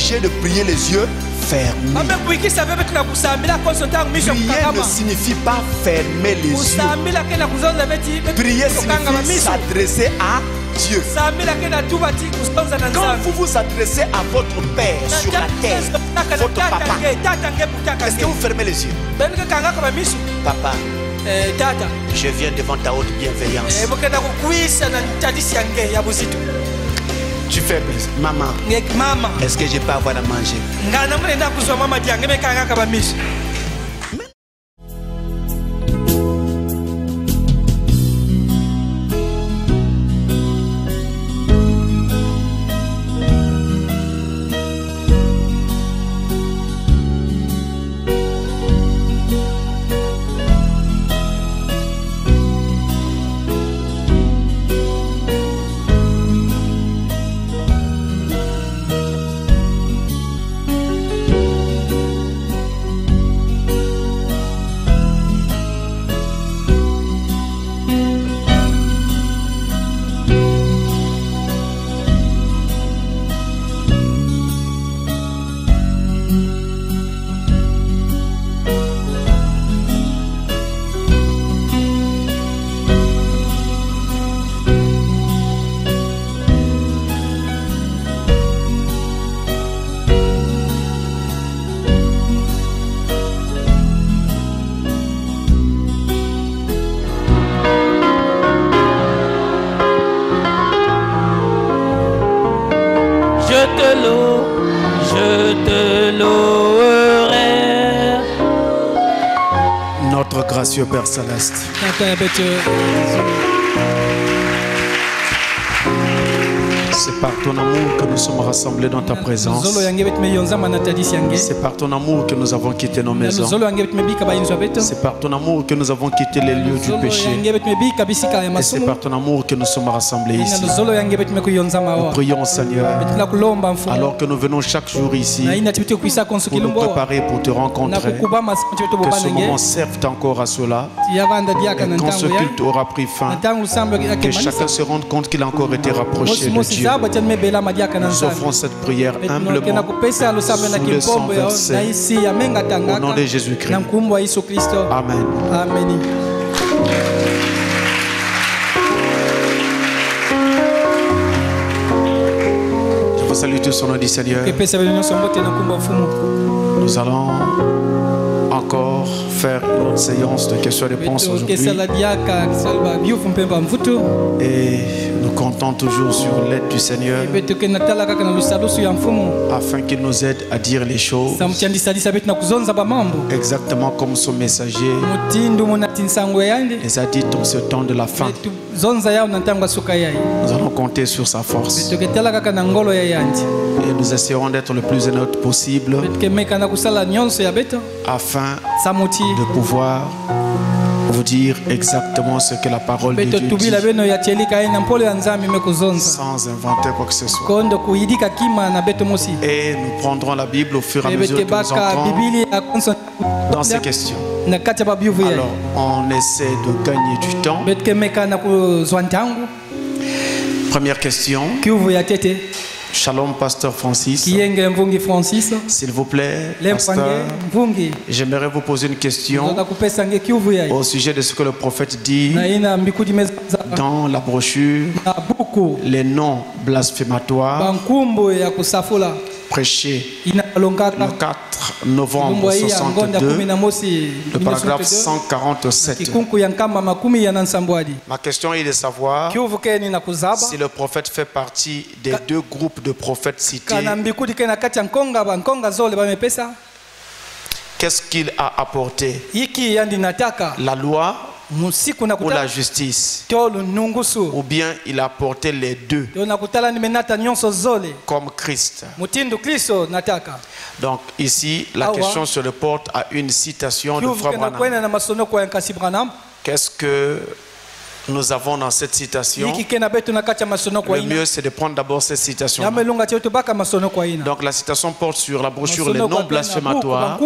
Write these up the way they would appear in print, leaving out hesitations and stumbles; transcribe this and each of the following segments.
obligé de prier les yeux fermés. Prier ne signifie pas fermer les yeux. Prier signifie s'adresser à Dieu. Quand vous vous adressez à votre Père sur la terre, votre papa, est-ce que vous fermez les yeux? Papa, je viens devant ta haute bienveillance. Tu fais plus. Maman, est-ce que je peux avoir à manger? Notre gracieux Père Céleste, c'est par ton amour que nous sommes rassemblés dans ta présence. C'est par ton amour que nous avons quitté nos maisons. C'est par ton amour que nous avons quitté les lieux du péché. Et c'est par ton amour que nous sommes rassemblés ici. Nous prions, Seigneur, alors que nous venons chaque jour ici pour nous préparer pour te rencontrer, que ce moment serve encore à cela. Et quand ce culte aura pris fin, que chacun se rende compte qu'il a encore été rapproché de Dieu. Nous offrons cette prière humblement sous le sang versé au nom de Jésus-Christ. Amen. Amen. Je vous salue tous au nom du Seigneur. Nous allons encore faire une séance de questions-réponses aujourd'hui. Et nous comptons toujours sur l'aide du Seigneur afin qu'il nous aide à dire les choses exactement comme son messager les a dit dans ce temps de la fin. Nous allons compter sur sa force et nous essaierons d'être le plus honnête possible afin de pouvoir vous dire exactement ce que la parole de Dieu dit sans inventer quoi que ce soit. Et nous prendrons la Bible au fur et à mesure que nous entrons dans ces questions. Alors on essaie de gagner du temps. Première question. Shalom, Pasteur Francis. S'il vous plaît, Pasteur, j'aimerais vous poser une question au sujet de ce que le prophète dit dans la brochure, les noms blasphématoires prêchés le 4 novembre 62, le paragraphe 147. Ma question est de savoir si le prophète fait partie des deux groupes de prophètes cités. Qu'est-ce qu'il a apporté? La loi ou la justice? Ou bien il a apporté les deux comme Christ? Donc ici la question se reporte à une citation de Frère Branham. Qu'est-ce que nous avons dans cette citation, le mieux c'est de prendre d'abord cette citation. Donc la citation porte sur la brochure les noms blasphématoires.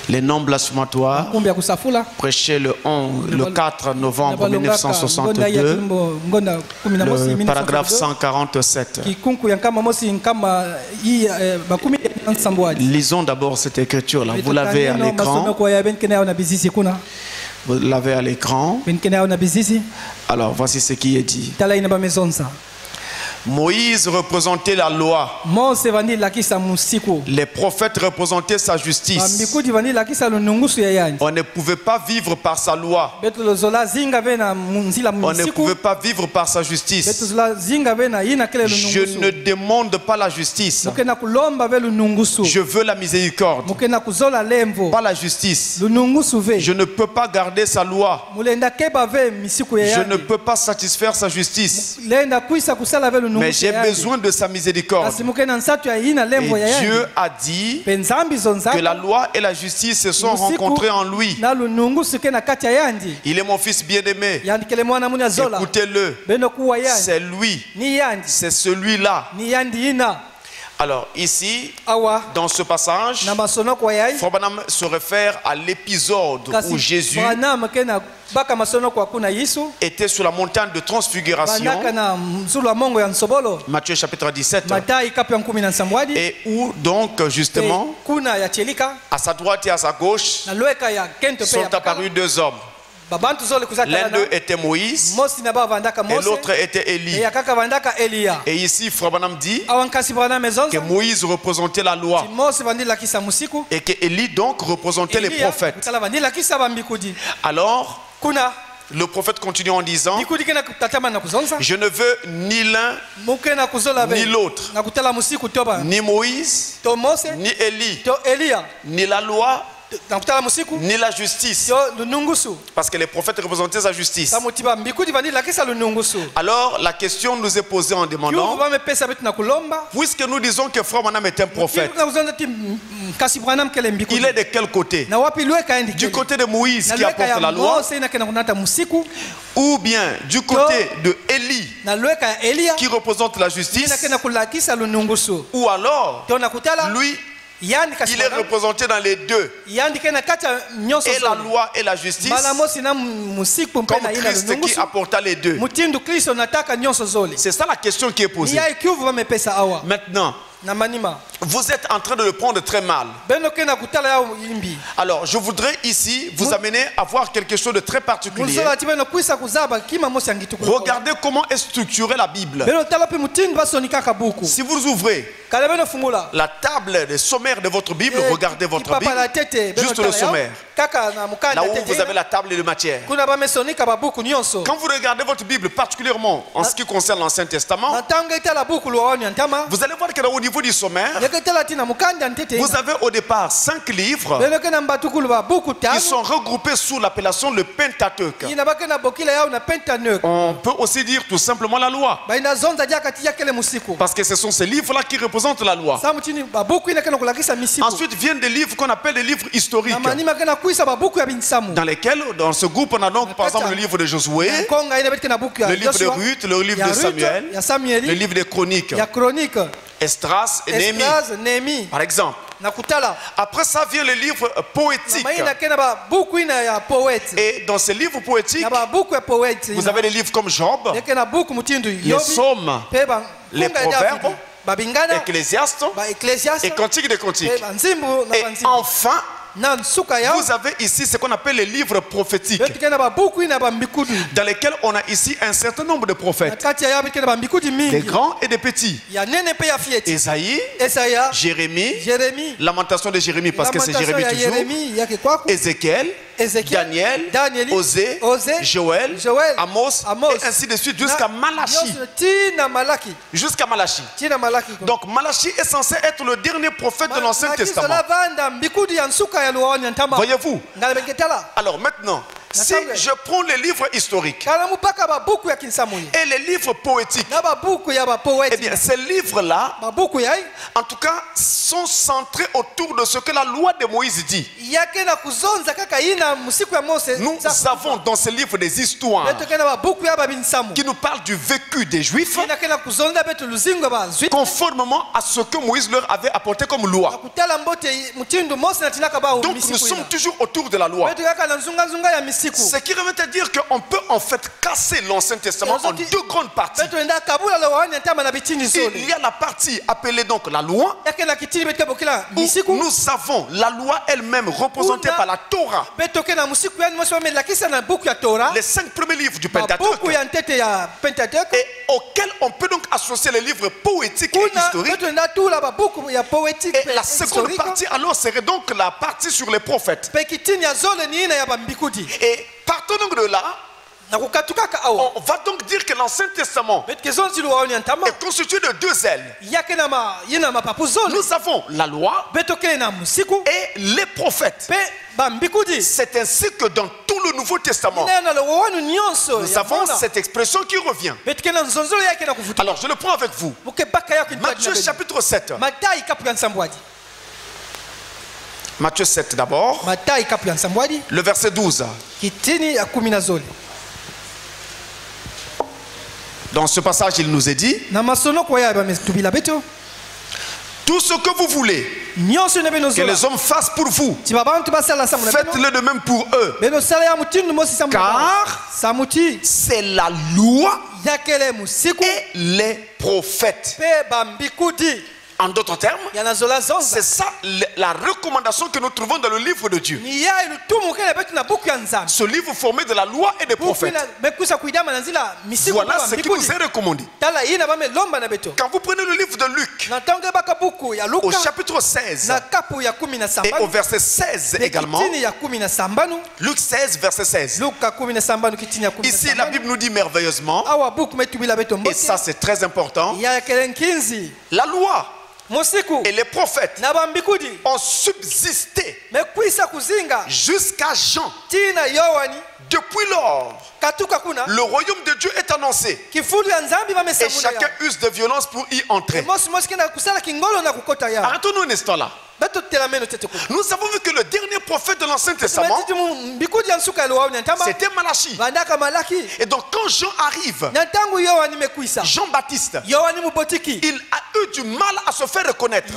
Les noms blasphématoires, prêché le 4 novembre 1962, le paragraphe 147. Lisons d'abord cette écriture-là. Vous l'avez à l'écran. Vous l'avez à l'écran. Alors voici ce qui est dit. Moïse représentait la loi. Les prophètes représentaient sa justice. On ne pouvait pas vivre par sa loi. On ne pouvait pas vivre par sa justice. Je ne demande pas la justice. Je veux la miséricorde. Pas la justice. Je ne peux pas garder sa loi. Je ne peux pas satisfaire sa justice. Mais j'ai besoin de sa miséricorde. Et Dieu a dit que la loi et la justice se sont rencontrées en lui. Il est mon fils bien-aimé. Écoutez-le. C'est lui. C'est celui-là. Alors ici, dans ce passage, Frère Branham se réfère à l'épisode où Jésus était sur la montagne de transfiguration, Matthieu chapitre 17, et où donc justement, à sa droite et à sa gauche, sont apparus deux hommes. L'un d'eux était Moïse et l'autre était Élie. Et ici, Frère Branham dit que Moïse représentait la loi et que Élie donc représentait les prophètes. Alors, le prophète continue en disant: je ne veux ni l'un ni l'autre, ni Moïse, ni Élie, ni la loi, ni la justice, parce que les prophètes représentaient sa justice. Alors la question nous est posée en demandant, puisque nous disons que Frère Branham est un prophète, il est de quel côté? Du côté de Moïse qui apporte la loi, ou bien du côté de Élie qui représente la justice, ou alors lui il est représenté dans les deux, et la loi et la justice, comme Christ qui apporta les deux. C'est ça la question qui est posée. Maintenant, vous êtes en train de le prendre très mal. Alors, je voudrais ici vous amener à voir quelque chose de très particulier. Regardez comment est structurée la Bible. Si vous ouvrez la table des sommaires de votre Bible, regardez votre Bible, juste le sommaire. Là où vous avez la table de matière. Quand vous regardez votre Bible, particulièrement en ce qui concerne l'Ancien Testament, vous allez voir que au niveau du sommaire, vous avez au départ 5 livres qui sont regroupés sous l'appellation le Pentateuque. On peut aussi dire tout simplement la loi, parce que ce sont ces livres-là qui représentent la loi. Ensuite viennent des livres qu'on appelle des livres historiques, dans lesquels, dans ce groupe, on a donc par exemple le livre de Josué, le livre de Ruth, le livre de Samuel, le livre des Chroniques, Esdras et Néhémie, par exemple. Après ça vient le livre poétique. Et dans ces livres poétiques, vous avez des livres comme Job, les Psaumes, les Proverbes, Ecclésiastes et Cantiques des Cantiques. Et enfin, vous avez ici ce qu'on appelle les livres prophétiques, dans lesquels on a ici un certain nombre de prophètes, des grands et des petits. Ésaïe, Jérémie, Lamentation de Jérémie, parce que c'est Jérémie toujours, Ézéchiel, Daniel, Osée, Joël, Amos, et ainsi de suite jusqu'à Malachie. Donc Malachie est censé être le dernier prophète de l'Ancien Testament. Voyez-vous? Alors maintenant, Si je prends les livres historiques et les livres poétiques, eh bien ces livres-là, en tout cas, sont centrés autour de ce que la loi de Moïse dit. Nous avons dans ces livres des histoires qui nous parlent du vécu des Juifs conformément à ce que Moïse leur avait apporté comme loi. Donc nous sommes toujours autour de la loi. Ce qui revient à dire qu'on peut en fait casser l'Ancien Testament en deux grandes parties. Il y a la partie appelée donc la loi, où nous avons la loi elle-même représentée par la Torah, les 5 premiers livres du Pentateuque, et auxquels on peut donc associer les livres poétiques et historiques. Et la seconde partie alors serait donc la partie sur les prophètes. Et partons donc de là, on va donc dire que l'Ancien Testament est constitué de 2 ailes. Nous avons la loi et les prophètes. C'est ainsi que dans tout le Nouveau Testament, nous avons cette expression qui revient. Alors je le prends avec vous. Matthieu chapitre 7. Matthieu 7 d'abord. Le verset 12. Dans ce passage, il nous est dit: tout ce que vous voulez que les hommes fassent pour vous, faites-le de même pour eux. Car c'est la loi et les prophètes. En d'autres termes, c'est ça la recommandation que nous trouvons dans le livre de Dieu. Ce livre formé de la loi et des prophètes. Voilà ce qui nous est recommandé. Quand vous prenez le livre de Luc, au chapitre 16 et au verset 16 également, Luc 16 verset 16, ici la Bible nous dit merveilleusement, et ça c'est très important, la loi et les prophètes ont subsisté jusqu'à Jean. Depuis lors, le royaume de Dieu est annoncé et chacun use de violence pour y entrer. Arrêtons-nous un instant là. Nous avons vu que le dernier prophète de l'Ancien Testament, c'était Malachie. Et donc quand Jean arrive, Jean-Baptiste, il a eu du mal à se faire reconnaître.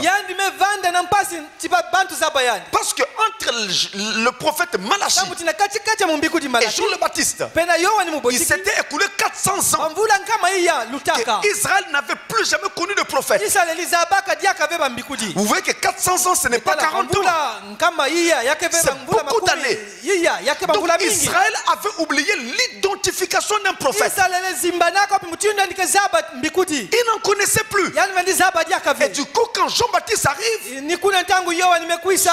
Parce que entre le prophète Malachie et Jean le Baptiste, il s'était écoulé 400 ans que Israël n'avait plus jamais connu de prophète. Vous voyez que 400 ans ce n'est pas 40 ans. C'est beaucoup d'années. Donc Israël avait oublié l'identification d'un prophète. Il n'en connaissait plus. Et du coup quand Jean-Baptiste arrive,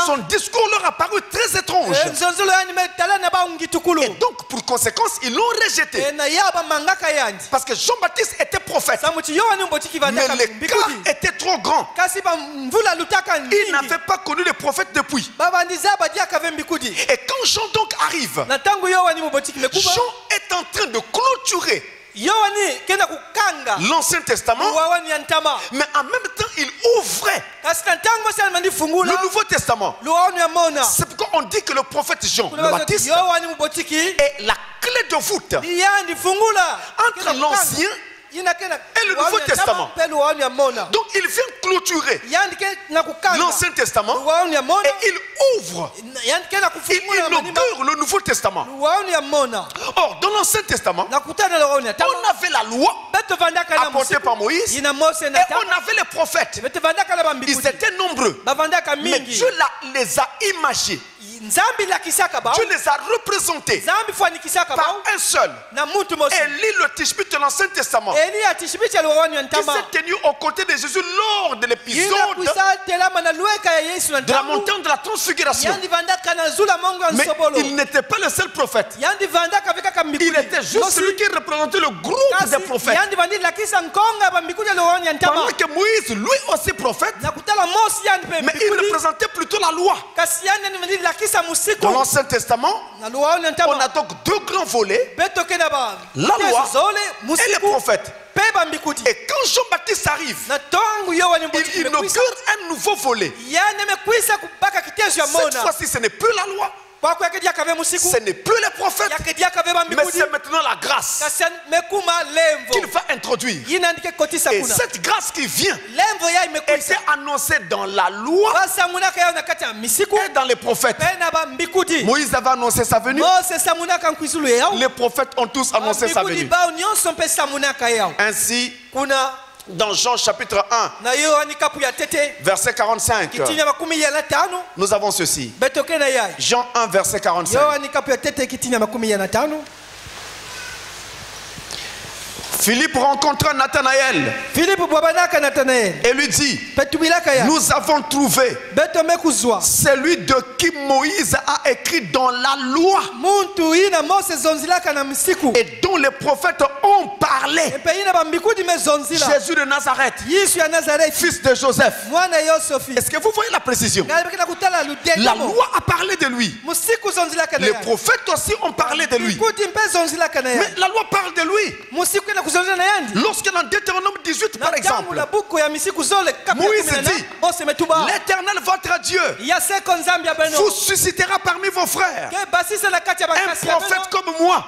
son discours leur a paru très étrange. Et donc pour conséquence ils l'ont rejeté. Parce que Jean-Baptiste était prophèt. Mais l'écart était trop grand. Il n'avait pas connu les prophètes depuis. Et quand Jean donc arrive, Jean est en train de clôturer l'Ancien Testament, mais en même temps il ouvrait le Nouveau Testament. C'est pourquoi on dit que le prophète Jean le Baptiste est la clé de voûte entre l'Ancien et le Nouveau Testament. Donc il vient clôturer l'Ancien Testament et il ouvre, il inaugure le Nouveau Testament. Or dans l'Ancien Testament, on avait la loi apportée par Moïse et on avait les prophètes. Ils étaient nombreux, mais Dieu les a imagés. Dieu les a représentés par un seul. Élie le Tishbite de l'Ancien Testament, qui s'est tenu aux côtés de Jésus lors de l'épisode de la montagne de la transfiguration. révélation. Mais il n'était pas le seul prophète. Il était juste celui qui représentait le groupe des prophètes. Pendant que Moïse, lui aussi prophète, mais il représentait plutôt la loi. Dans l'Ancien Testament, on a donc deux grands volets, la loi et les prophètes. Et quand Jean-Baptiste arrive, il inaugure un nouveau volet. Cette fois-ci, ce n'est plus la loi, ce n'est plus les prophètes, mais c'est maintenant la grâce qu'il va introduire. Et cette grâce qui vient était annoncée dans la loi et dans les prophètes. Moïse avait annoncé sa venue. Les prophètes ont tous annoncé sa venue. Ainsi, dans Jean chapitre 1, verset 45, nous avons ceci. Jean 1, verset 45. Philippe rencontra Nathanaël et lui dit, nous avons trouvé celui de qui Moïse a écrit dans la loi et dont les prophètes ont parlé. Jésus de Nazareth, fils de Joseph. Est-ce que vous voyez la précision? La loi a parlé de lui. Les prophètes aussi ont parlé de lui. Mais la loi parle de lui. Lorsque dans Deutéronome 18 par exemple, Moïse dit, l'Éternel votre Dieu vous suscitera parmi vos frères un prophète comme moi,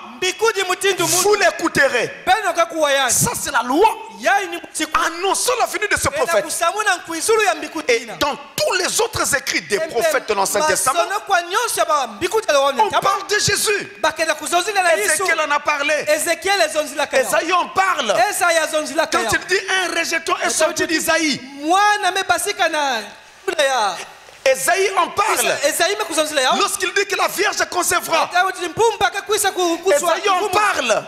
vous l'écouterez. Ça c'est la loi annonçant la venue de ce prophète. Et dans tous les autres écrits des prophètes de l'Ancien Testament, on parle de Jésus. Ézéchiel en a parlé, Esaïe en parle. Quand il dit un rejeton est sorti d'Isaïe, Esaïe en parle. Lorsqu'il dit que la Vierge concevra, Esaïe en parle.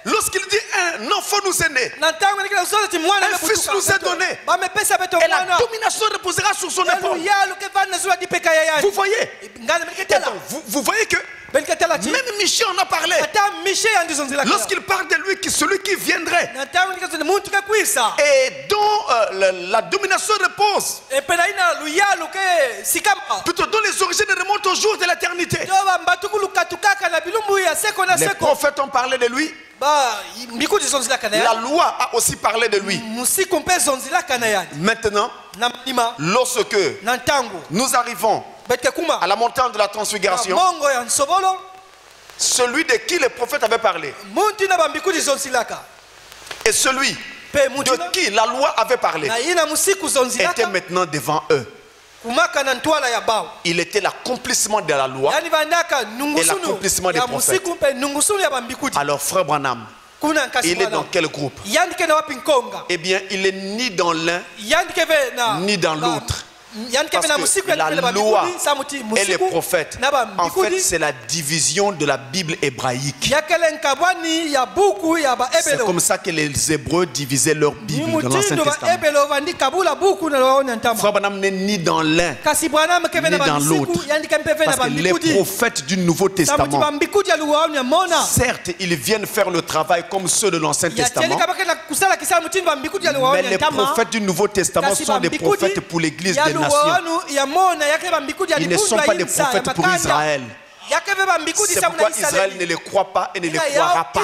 Lorsqu'il dit un enfant nous est né, un fils nous est donné, et la domination reposera sur son épaule. Vous voyez? Vous voyez que même Michée en a parlé. Lorsqu'il parle de lui, celui qui viendrait et dont la domination repose, plutôt dont les origines remontent au jour de l'éternité. Les prophètes ont parlé de lui. La loi a aussi parlé de lui. Maintenant, lorsque nous arrivons à la montagne de la transfiguration, celui de qui les prophètes avaient parlé et celui de qui la loi avait parlé était maintenant devant eux. Il était l'accomplissement de la loi et l'accomplissement des prophètes. Alors frère Branham, il est dans quel groupe? Eh bien, il est ni dans l'un ni dans l'autre. Parce que la loi et les prophètes, en fait, c'est la division de la Bible hébraïque. C'est comme ça que les Hébreux divisaient leur Bible dans l'Ancien Testament. Frère Branham n'est ni dans l'un ni dans l'autre. Parce que les prophètes du Nouveau Testament, certes, ils viennent faire le travail comme ceux de l'Ancien Testament, mais les prophètes du Nouveau Testament sont des prophètes pour l'Église des nations. Ils ne sont pas des prophètes pour Israël. C'est pourquoi Israël ne les croit pas et ne les croira pas.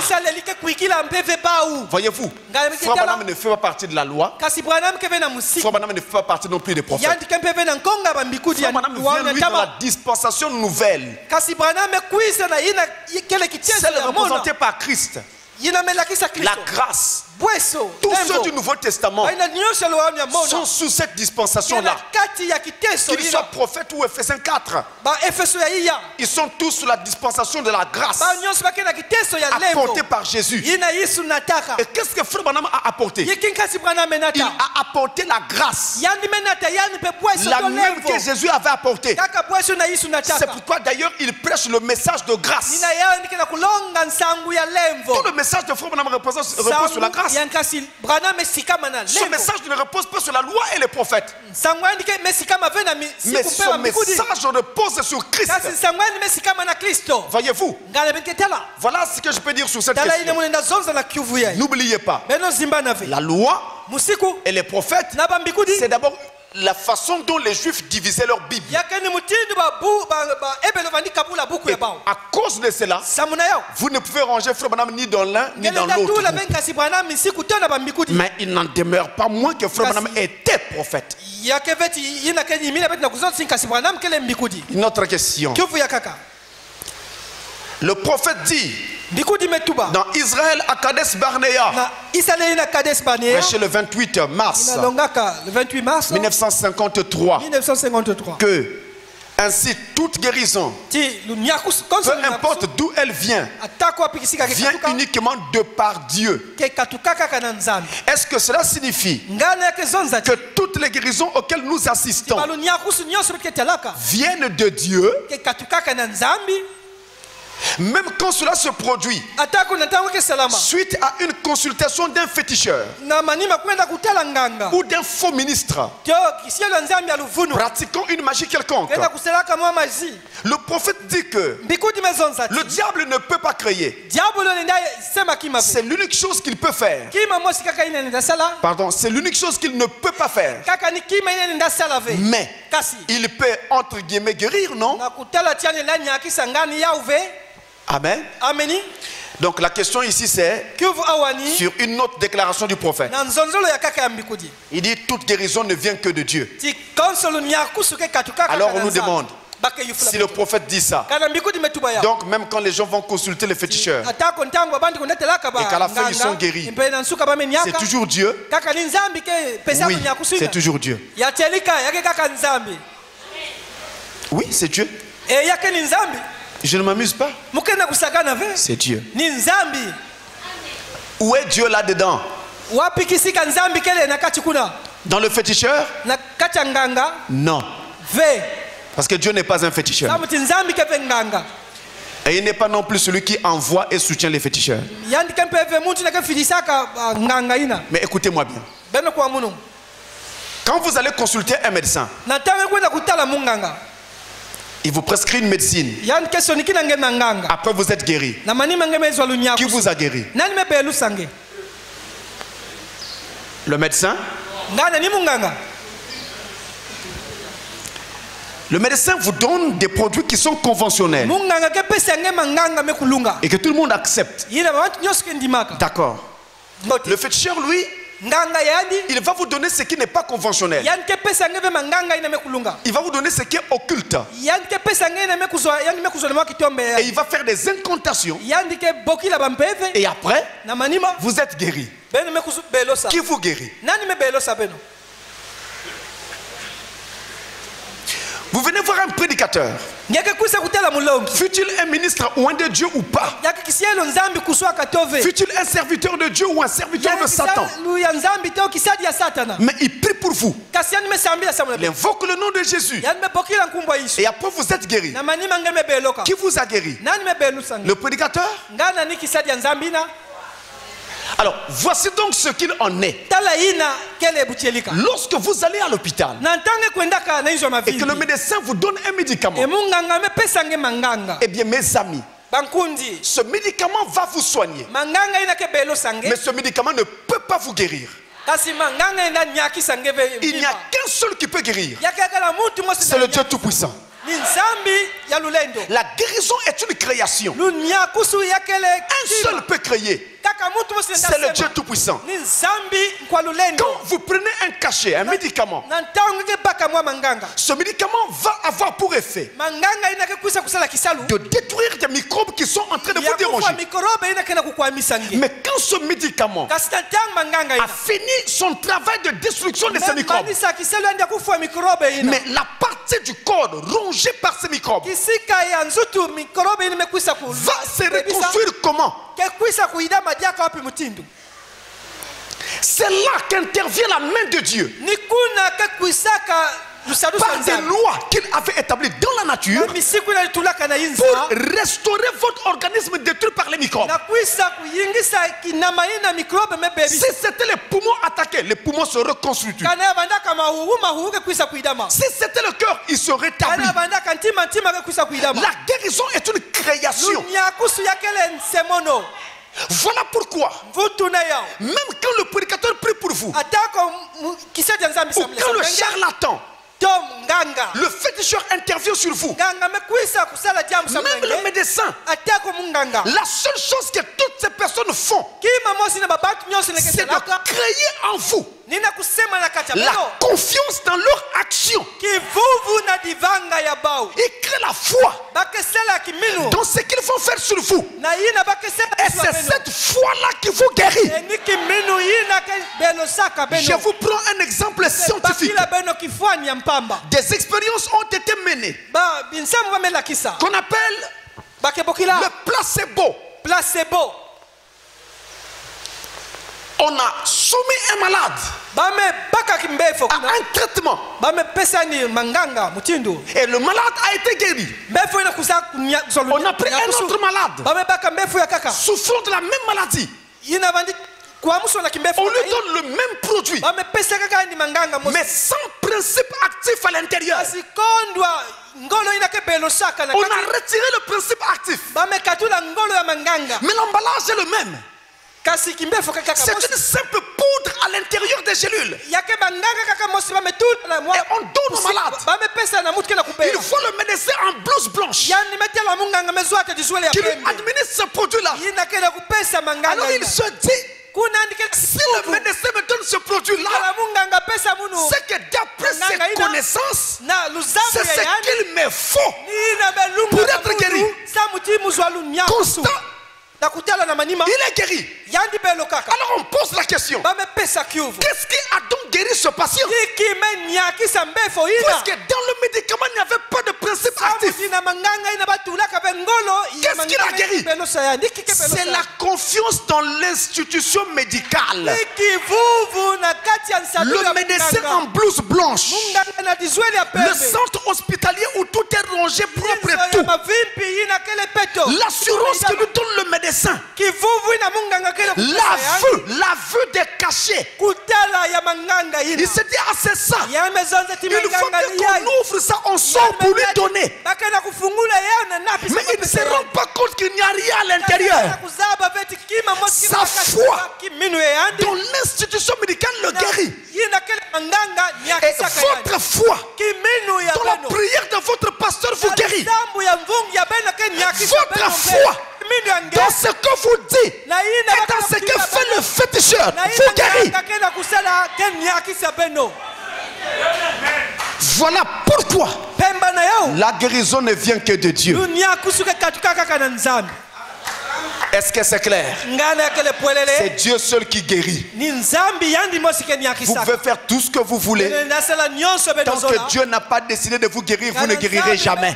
Voyez-vous, Frère Branham ne fait pas partie de la loi. Frère Branham ne fait pas partie non plus des prophètes. Frère Branham vient lui dans la dispensation nouvelle, celle représentée par Christ. La grâce. Tous ceux du Nouveau Testament sont sous cette dispensation-là. Qu'ils soient prophètes ou Ephésiens 4, ils sont tous sous la dispensation de la grâce apportée par Jésus. Et qu'est-ce que Frère Branham a apporté? Il a apporté la grâce, la même que Jésus avait apportée. C'est pourquoi d'ailleurs il prêche le message de grâce. Tout le message de Frère Branham repose sur la grâce. place. Ce message ne repose pas sur la loi et les prophètes. Mais son message repose sur Christ. Voyez-vous? Voilà ce que je peux dire sur cette question. N'oubliez pas, la loi et les prophètes, c'est d'abord la façon dont les Juifs divisaient leur Bible. Et à cause de cela, vous ne pouvez ranger Frère Branham ni dans l'un ni dans l'autre. Mais il n'en demeure pas moins que Frère Branham était prophète. Une autre question. Le prophète dit dans Israël à Kadesh Barnea, chez le 28 mars 1953, que ainsi toute guérison, peu importe d'où elle vient uniquement de par Dieu. Est-ce que cela signifie que toutes les guérisons auxquelles nous assistons viennent de Dieu? Même quand cela se produit suite à une consultation d'un féticheur ou d'un faux ministre pratiquant une magie quelconque, le prophète dit que le diable ne peut pas créer. C'est l'unique chose qu'il peut faire. Pardon, c'est l'unique chose qu'il ne peut pas faire. Mais il peut entre guillemets guérir, non? Amen. Amen. Donc la question ici c'est sur une autre déclaration du prophète. Il dit toute guérison ne vient que de Dieu. Alors on nous demande si le prophète dit ça. Donc même quand les gens vont consulter les féticheurs et qu'à la fin ils sont guéris, c'est toujours Dieu? Oui, c'est toujours Dieu. Oui, c'est Dieu. Je ne m'amuse pas. C'est Dieu. Où est Dieu là-dedans? Dans le féticheur? Non. Parce que Dieu n'est pas un féticheur. Et il n'est pas non plus celui qui envoie et soutient les féticheurs. Mais écoutez-moi bien. Quand vous allez consulter un médecin, il vous prescrit une médecine. Après vous êtes guéri. Qui vous a guéri? Le médecin? Le médecin vous donne des produits qui sont conventionnels et que tout le monde accepte. D'accord. Le féticheur, lui, il va vous donner ce qui n'est pas conventionnel. Il va vous donner ce qui est occulte. Et il va faire des incantations. Et après, vous êtes guéri. Qui vous guérit? Vous venez voir un prédicateur. Fut-il un ministre ou un de Dieu ou pas? Fut-il un serviteur de Dieu ou un serviteur de Satan? Mais il prie pour vous. Il invoque le nom de Jésus. Et après vous êtes guéri. Qui vous a guéri? Le prédicateur? Alors, voici donc ce qu'il en est. Lorsque vous allez à l'hôpital et que le médecin vous donne un médicament, eh bien mes amis, ce médicament va vous soigner. Mais ce médicament ne peut pas vous guérir. Il n'y a qu'un seul qui peut guérir. C'est le Dieu Tout-Puissant. La guérison est une création. Un seul peut créer. C'est le Dieu Tout-Puissant. Quand vous prenez un cachet, un médicament, ce médicament va avoir pour effet de détruire des microbes qui sont en train de vous déranger. Mais quand ce médicament a fini son travail de destruction de ces microbes, mais la partie du corps rongée par ces microbes va se reconstruire comment? C'est là qu'intervient la main de Dieu. Par des lois qu'il avait établies dans la nature pour restaurer votre organisme détruit par les microbes. Si c'était les poumons attaqués, les poumons se reconstruisent. Si c'était le cœur, il se rétablit. La guérison est une création. Voilà pourquoi, même quand le prédicateur prie pour vous, ou quand le charlatan, le féticheur intervient sur vous, même le médecin, la seule chose que toutes ces personnes font, c'est de créer en vous la confiance dans leur action. Ils créent la foi dans ce qu'ils vont faire sur vous. Et c'est cette foi-là qui vous guérit. Je vous prends un exemple scientifique. Des expériences ont été menées qu'on appelle le placebo. On a soumis un malade à un traitement et le malade a été guéri. On a pris un autre malade souffrant de la même maladie. On lui donne le même produit mais sans principe actif à l'intérieur. On a retiré le principe actif mais l'emballage est le même. C'est une simple poudre à l'intérieur des gélules. Et on donne au malade. Il faut le médecin en blouse blanche qui lui administre ce produit-là. Alors il se dit, si le médecin me donne ce produit-là, c'est que d'après ses connaissances, c'est ce qu'il me faut pour être guéri. Constant. Il est guéri. Alors on pose la question, qu'est-ce qui a donc guéri ce patient? Puisque dans le médicament il n'y avait pas de principe actif. Qu'est-ce qui l'a guéri? C'est la confiance dans l'institution médicale. Le médecin en blouse blanche, le centre hospitalier où tout est rangé propre et tout, l'assurance que nous donne le médecin, la vue des cachets. Il se dit, ah c'est ça. Une fois qu'on ouvre ça, on sort pour lui donner. Mais il ne se rend pas compte qu'il n'y a rien à l'intérieur. Sa foi dans l'institution médicale le guérit. Et votre foi dans la prière de votre pasteur vous guérit. Votre foi dans ce que vous dites et dans ce que fait le féticheur vous guérit. Voilà pourquoi la guérison ne vient que de Dieu. Est-ce que c'est clair? C'est Dieu seul qui guérit. Vous pouvez faire tout ce que vous voulez. Tant que Dieu n'a pas décidé de vous guérir, vous ne guérirez jamais.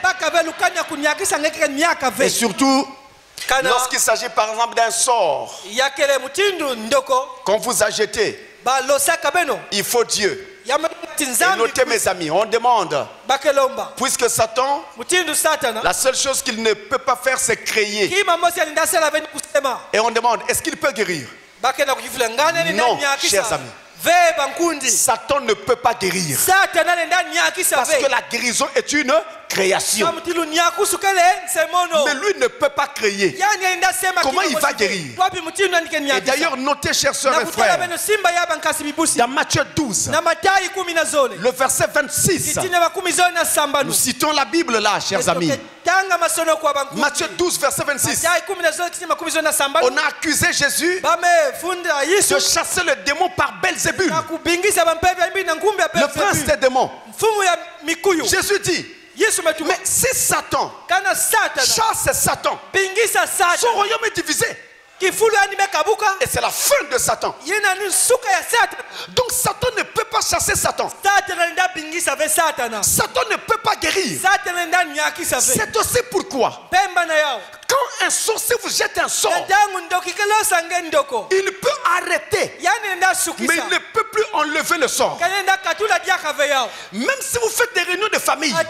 Et surtout, lorsqu'il s'agit par exemple d'un sort qu'on vous a jeté, il faut Dieu. Et notez mes amis, on demande, puisque Satan, la seule chose qu'il ne peut pas faire c'est créer. Et on demande, est-ce qu'il peut guérir? Non, chers amis. Satan ne peut pas guérir. Parce que la guérison est une création. Mais lui ne peut pas créer. Comment il va guérir? Et d'ailleurs, notez, chers sœurs et frères, dans Matthieu 12, le verset 26, nous citons la Bible là, chers amis. Matthieu 12, verset 26. On a accusé Jésus de chasser le démon par Belzébul, le prince des démons. Jésus dit, mais si Satan chasse Satan, son royaume est divisé. Et c'est la fin de Satan. Donc Satan ne peut pas chasser Satan. Satan ne peut pas guérir. C'est aussi pourquoi quand un sorcier vous jette un sort, il peut arrêter, mais il ne peut plus enlever le sort. Même si vous faites des réunions de famille, le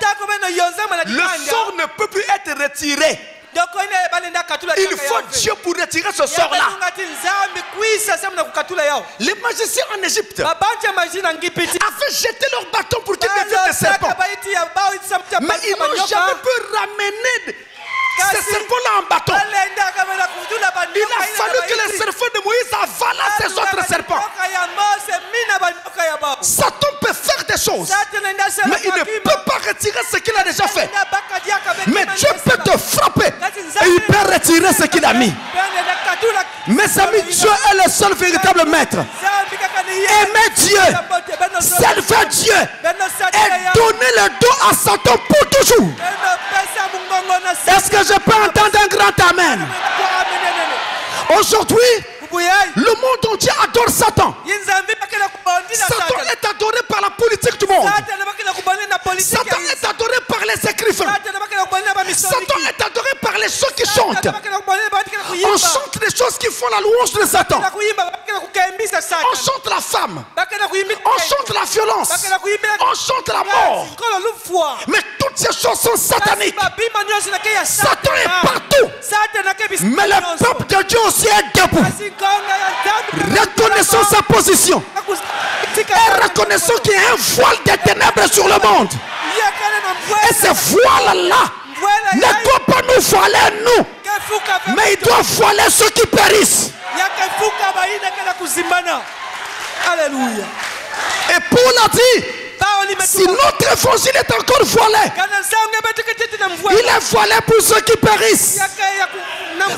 retirer. Il faut Dieu pour retirer ce sort-là. Les magiciens en Égypte avaient jeté leur bâton pour qu'ils deviennent des serpents. Mais ils n'ont jamais pu ramener ces serpents-là en bâton. Il a fallu que les serpents de Moïse avalent ces autres serpents. Satan peut faire des choses, mais il ne peut pas retirer ce qu'il a déjà fait. Mais Dieu peut te frapper et il peut retirer ce qu'il a mis. Mes amis, Dieu est le seul véritable maître. Aimez Dieu, servez Dieu et donnez le dos à Satan pour toujours. Est-ce que je peux entendre un grand amen? Aujourd'hui, le monde entier adore Satan. Satan est adoré par la politique du monde. Satan est adoré par les écrivains. Satan est adoré par les gens qui chantent. On chante les choses qui font la louange de Satan. On chante la femme. On chante la violence. On chante la mort. Mais toutes ces choses sont sataniques. Satan est partout. Mais le peuple de Dieu aussi est debout. Reconnaissons sa position. Et reconnaissons qu'il y a un voile des ténèbres sur le monde. Et ce voile-là ne doit pas nous voiler nous, mais il doit voiler ceux qui périssent. Alléluia. Et Paul a dit, si notre évangile est encore voilé, il est voilé pour ceux qui périssent.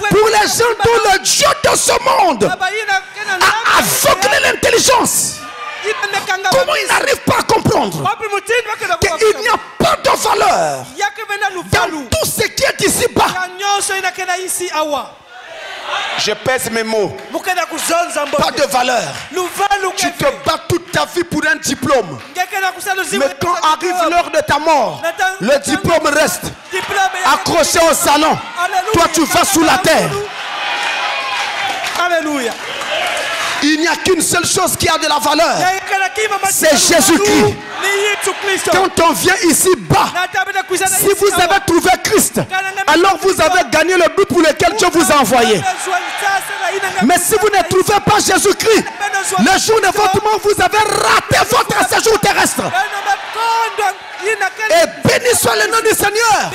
Pour les gens dont le Dieu de ce monde a aveuglé l'intelligence. Comment ils n'arrivent pas à comprendre qu'il n'y a pas de valeur dans tout ce qui est ici-bas. Je pèse mes mots. Pas de valeur. Tu te bats toute ta vie pour un diplôme. Mais quand arrive l'heure de ta mort, le diplôme reste accroché au salon. Toi, tu vas sous la terre. Alléluia. Il n'y a qu'une seule chose qui a de la valeur. C'est Jésus-Christ. Quand on vient ici bas, si vous avez trouvé Christ, alors vous avez gagné le but pour lequel Dieu vous a envoyé. Mais si vous ne trouvez pas Jésus-Christ, le jour de votre mort, vous avez raté votre séjour terrestre. Et béni soit le nom du Seigneur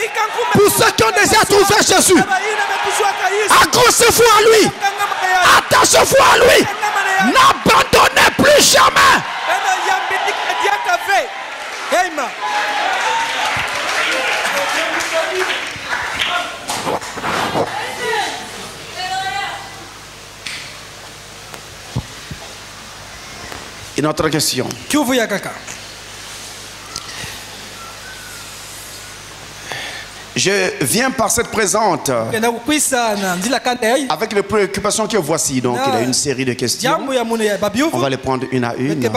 pour ceux qui ont déjà trouvé Jésus. Accrochez-vous à lui. Attachez-vous à lui. N'abandonnez plus jamais. Une autre question. Je viens par cette présente avec les préoccupations que voici. Donc il y a une série de questions. On va les prendre une à une.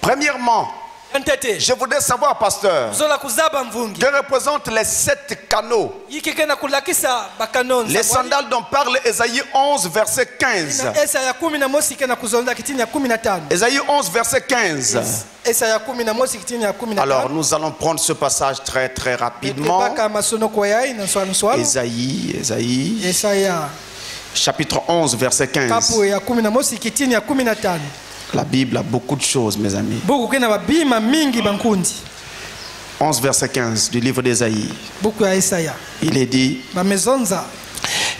Premièrement, je voudrais savoir, pasteur, que représentent les 7 canaux. Les sandales dont parle Ésaïe 11, verset 15. Ésaïe 11, verset 15. Alors nous allons prendre ce passage très très rapidement. Ésaïe chapitre 11, verset 15. La Bible a beaucoup de choses, mes amis. 11 verset 15 du livre d'Ésaïe. Il est dit: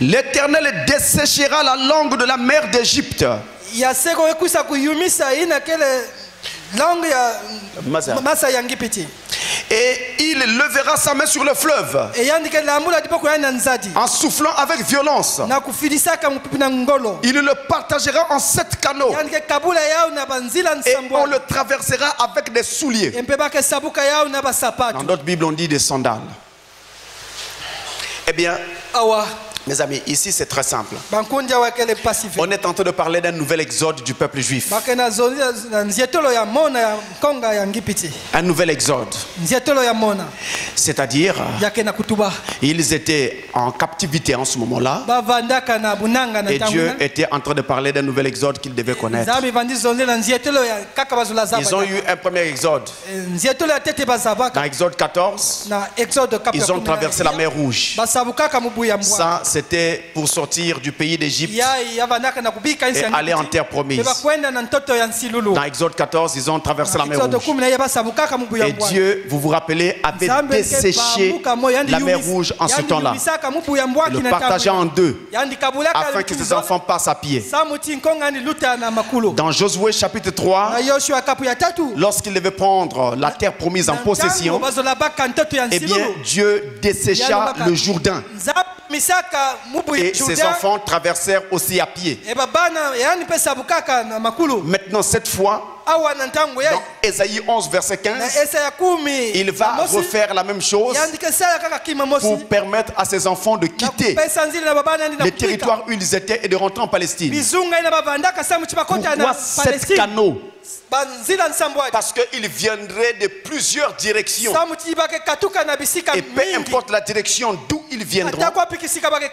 l'Éternel desséchera la langue de la mer d'Égypte. Et il levera sa main sur le fleuve en soufflant avec violence. Il le partagera en 7 canaux et on le traversera avec des souliers. Dans d'autres Bibles on dit des sandales. Eh bien, Mes amis, ici c'est très simple. On est en train de parler d'un nouvel exode du peuple juif. Un nouvel exode. C'est-à-dire, ils étaient en captivité en ce moment-là. Et Dieu était en train de parler d'un nouvel exode qu'ils devaient connaître. Ils ont eu un premier exode. Dans Exode 14, ils ont traversé la mer Rouge. Ça, c'était pour sortir du pays d'Égypte et aller en terre promise. Dans Exode 14, ils ont traversé la mer Rouge. Et Dieu, vous vous rappelez, avait desséché la mer Rouge en ce temps-là, le partageant en deux, afin que ses enfants passent à pied. Dans Josué chapitre 3, lorsqu'il devait prendre la terre promise en possession, eh bien, Dieu dessécha le Jourdain. Et ses enfants traversèrent aussi à pied. Maintenant, cette fois, dans Ésaïe 11, verset 15, il va refaire la même chose pour permettre à ses enfants de quitter le territoire où ils étaient et de rentrer en Palestine. Pourquoi 7 canaux? Parce qu'il viendrait de plusieurs directions. Et peu importe la direction d'où ils viendront,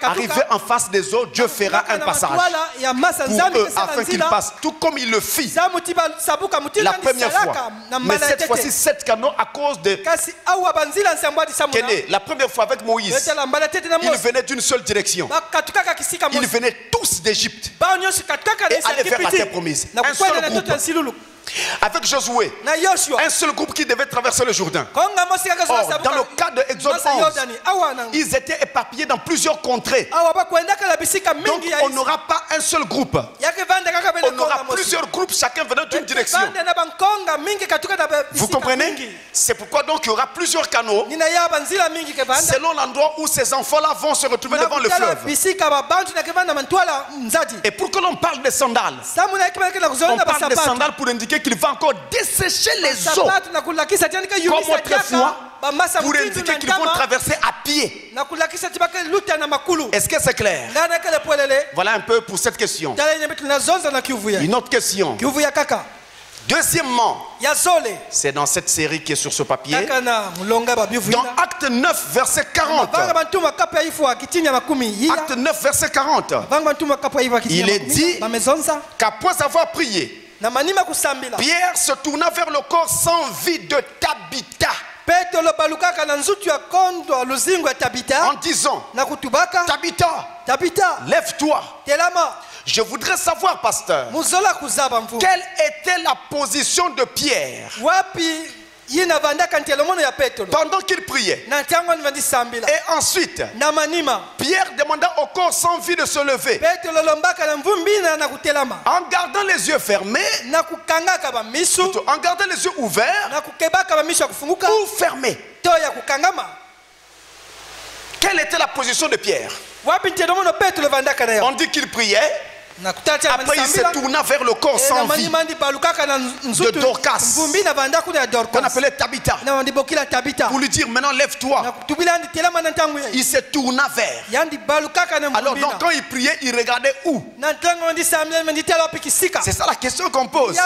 arrivé en face des autres, Dieu fera un passage pour eux afin qu'ils passent, tout comme il le fit la première fois. Mais cette fois-ci, 7 canaux à cause de la première fois avec Moïse, ils venaient d'une seule direction. Ils venaient tous d'Égypte et allaient vers la terre promise. Un seul groupe. Avec Josué, un seul groupe qui devait traverser le Jourdain. Or, dans le cas de Exode 11, ils étaient éparpillés dans plusieurs contrées. Donc on n'aura pas un seul groupe. On aura plusieurs groupes, chacun venant d'une direction. Vous comprenez? C'est pourquoi donc il y aura plusieurs canaux selon l'endroit où ces enfants-là vont se retrouver devant le fleuve. Et pour que l'on parle des sandales, on parle des sandales pour indiquer qu'il va encore dessécher les eaux comme autrefois, pour indiquer qu'ils vont traverser à pied. Est-ce que c'est clair? Voilà un peu pour cette question. Une autre question. Deuxièmement, c'est dans cette série qui est sur ce papier, dans Acte 9, verset 40. Acte 9, verset 40. Il est dit qu'après avoir prié, Pierre se tourna vers le corps sans vie de Tabitha en disant, Tabitha, lève-toi. Je voudrais savoir, pasteur, quelle était la position de Pierre pendant qu'il priait. Et ensuite, Pierre demanda au corps sans vie de se lever. En gardant les yeux fermés, plutôt, en gardant les yeux ouverts ou fermés. Quelle était la position de Pierre? On dit qu'il priait. Après il se tourna vers le corps sans vie de Dorcas, qu'on appelait Tabitha, pour lui dire maintenant lève-toi. Il se tourna vers. Alors donc quand il priait, il regardait où? C'est ça la question qu'on pose.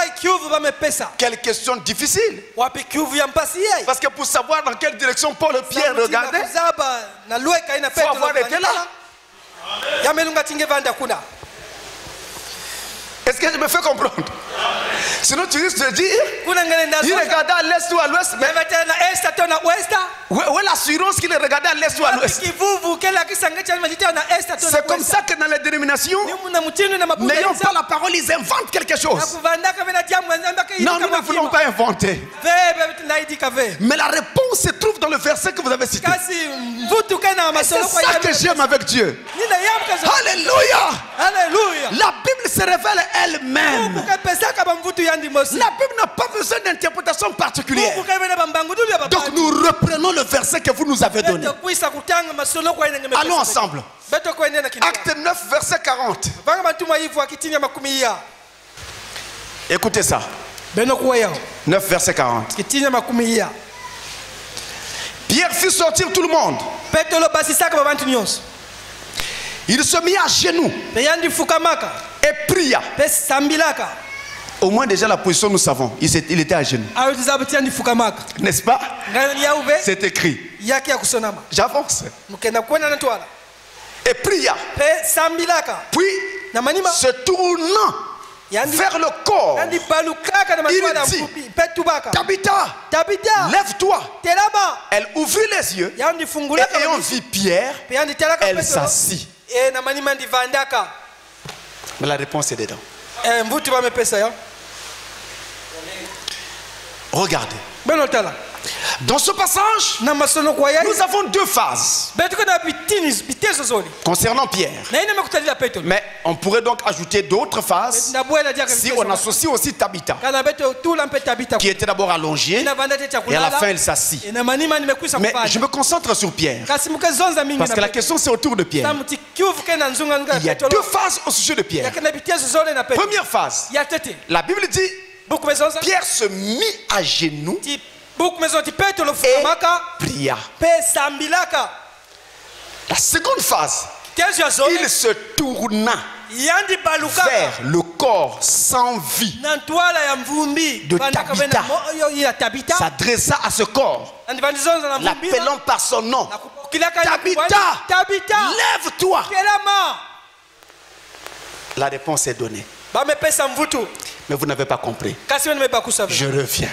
Quelle question difficile. Parce que pour savoir dans quelle direction Paul et Pierre regardaient, il faut avoir été là. Est-ce que je me fais comprendre? Sinon tu risques de dire, il regardait à l'est ou à l'ouest, mais où est l'assurance qu'il regardait à l'est ou à l'ouest? C'est comme ça que dans les dénominations, n'ayant pas la parole, ils inventent quelque chose. Non, nous ne voulons pas inventer. Mais la réponse se trouve dans le verset que vous avez cité. C'est ça que j'aime avec Dieu. Alléluia. La Bible se révèle elle-même. La Bible n'a pas besoin d'interprétation particulière. Donc nous reprenons le verset que vous nous avez donné. Allons ensemble. Acte 9, verset 40. Écoutez ça. 9, verset 40. Pierre fit sortir tout le monde. Il se mit à genoux et pria. Au moins déjà la position nous savons. Il était à genoux. N'est-ce pas? C'est écrit. J'avance. Et pria. Puis se tournant vers le corps, il dit, Tabitha, lève-toi. Elle ouvrit les yeux et ayant vu Pierre, elle s'assit. Mais la réponse est dedans. Regardez. Dans ce passage, nous avons deux phases concernant Pierre. Mais on pourrait donc ajouter d'autres phases si on associe aussi Tabitha, qui était d'abord allongée et à la fin elle s'assit. Mais je me concentre sur Pierre parce que la question c'est autour de Pierre. Il y a deux phases au sujet de Pierre. Première phase, la Bible dit Pierre se mit à genoux et pria. La seconde phase, il se tourna vers le corps sans vie de Tabitha, s'adressa à ce corps, l'appelant par son nom. Tabitha, lève-toi. La réponse est donnée. Mais vous n'avez pas compris. Je reviens.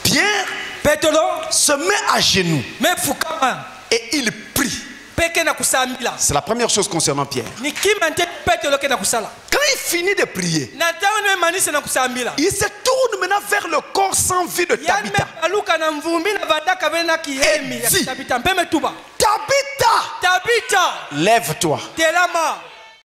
Pierre se met à genoux et il prie. C'est la première chose concernant Pierre. Quand il finit de prier, il se tourne maintenant vers le corps sans vie de Tabitha et dit, Tabitha, lève-toi.